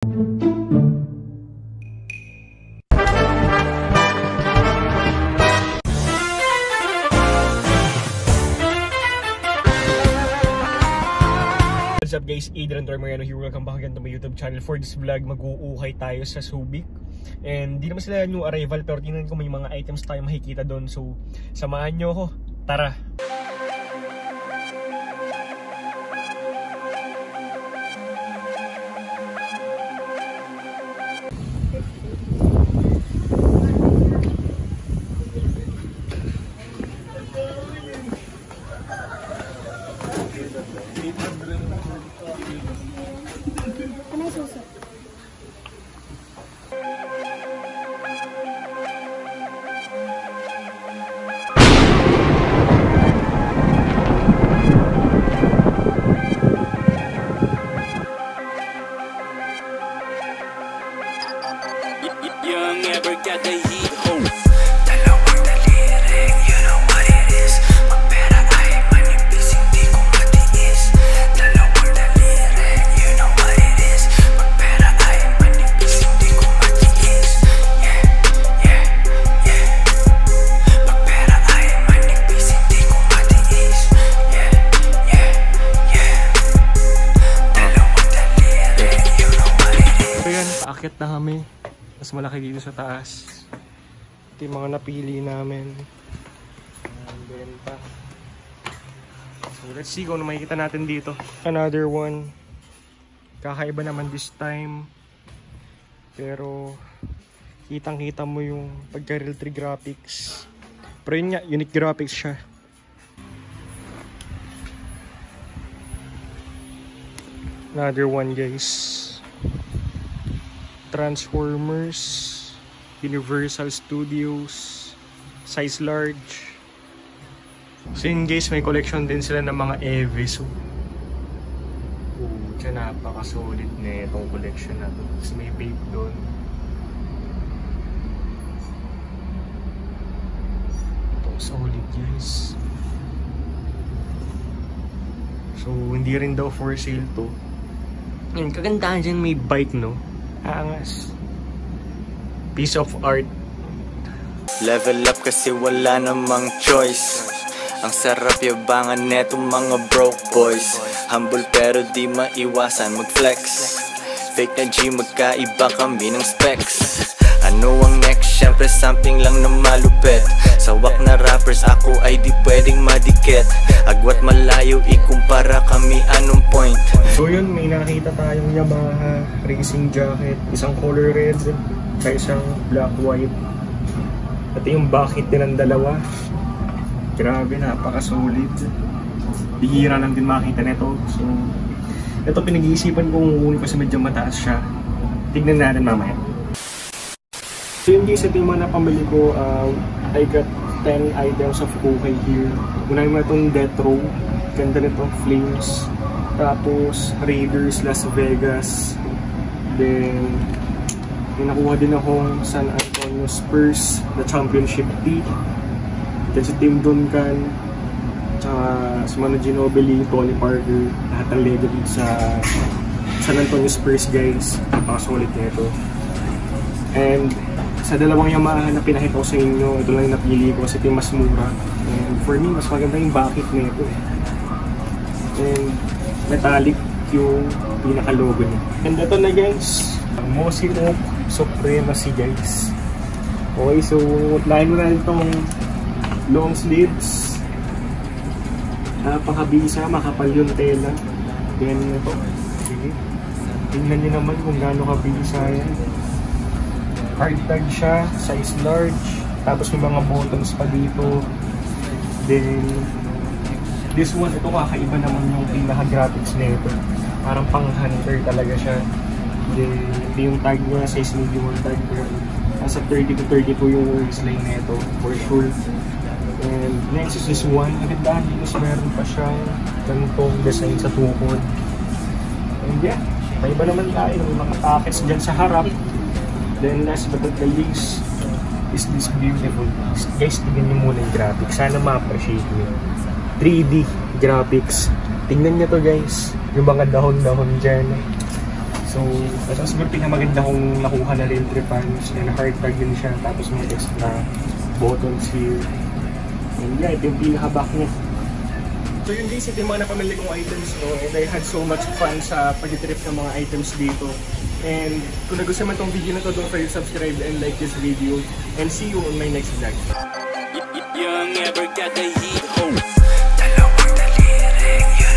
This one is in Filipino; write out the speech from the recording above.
What's up guys, Adrian Tormariano here. Welcome back again to my YouTube channel. For this vlog, mag-uuukay tayo sa Subic. And di naman sila new arrival, pero tingnan ko may mga items tayo makikita doon. So, samahan nyo ako. Tara! Young ever got the heat home. Dalawang daliri, you know what it is. Magpera ay manipis, hindi ko matiis. Dalawang daliri, you know what it is. Magpera ay manipis, hindi ko matiis. Yeah, yeah, yeah. Magpera ay manipis, hindi ko matiis. Yeah, yeah, yeah. Dalawang daliri, you know what it is. So yan, paakyat na kami. Mas malaki dito sa taas. Ito yung mga napili namin. Ang benta. So let's see kung ano makikita natin dito. Another one. Kakaiba naman this time. Pero kitang kita mo yung pagka Real 3 graphics. Pero yun nga, unique graphics siya. Another one guys. Transformers, Universal Studios, size large. So yun guys, may collection din sila ng mga EV. So napaka-solid na itong collection na to. Kasi may vape doon. Itong solid guys. So hindi rin daw for sale to. Yung kagandahan dyan, may bike no. Angas. Piece of art. Level up kasi wala namang choice. Ang sarap yabangan netong mga broke boys. Humble pero di maiwasan mag-flex. Fake na G, magkaiba kami ng specs. Ano ang next? Syempre something lang na malupet. Sawak na rappers, ako ay di pwedeng madikit. Agwat malayo, ikumpara kami anong point. So yun, may nakita tayong Yamaha racing jacket. Isang color red, sa isang black white. At yung bakit nilang dalawa. Grabe, napaka-solid. Bihira lang din makita nito. So, ito pinag-iisipan kong uunin kasi medyo mataas siya. Tignan natin mamaya. So yung guys, ito yung mga napamili ko. I got 10 items of Kukay here. Unahin mo itong Death Row. Ganda nito, Flames. Tapos Raiders Las Vegas. Then may nakuha din akong San Antonio Spurs, the championship tee. Then si Tim Duncan, tsaka si Manu Ginobili, Tony Parker, lahat ng legend sa San Antonio Spurs guys. Napaka-solid nito. And sa dalawang Yamaha na pinakita ko sa inyo, ito lang yung napili ko kasi ito yung mas mura. And for me, mas maganda yung bakit nito. And metallic yung pinaka-logo niya. And ito na guys, ang Mossy Oak Supremacy guys. Okay, so lahin mo na itong long sleeves. Napakabisa, makapal yung tela. Then ito, sige. Tingnan nyo naman kung gaano kabisa yan. Hard tag siya, size large. Tapos may mga buttons pa dito. Then this one, ito kakaiba naman yung pinaka-graphics nito. Parang pang-hunter talaga siya. Then yung tag niya, size medium yung tag niya. Nasa 30 to 32 yung waistline nito, for sure. And next is this one. Nagandahan dito sa meron pa siyang ganitong design sa tukod. And yeah, may iba naman tayo. May mga pockets dyan sa harap. Then last but not the least is this beautiful piece. Guys, tingnan nyo muna yung graphics. Sana ma-appreciate nyo. 3D graphics. Tingnan nyo to guys. Yung mga dahon-dahon dyan. So, ito siguro pinakamaganda kong nakuha na rin tripans and hard tag din siya. Tapos may extra buttons here. And yeah, ito yung pinaka-back niya. So yun guys, ito yung mga napamili kong items no? And I had so much fun sa pag-trip ng mga items dito. And kung nagustuhan man tong video na to, don't forget to subscribe and like this video. And see you on my next vlog. Young ever got the heat. Dalawang daliri.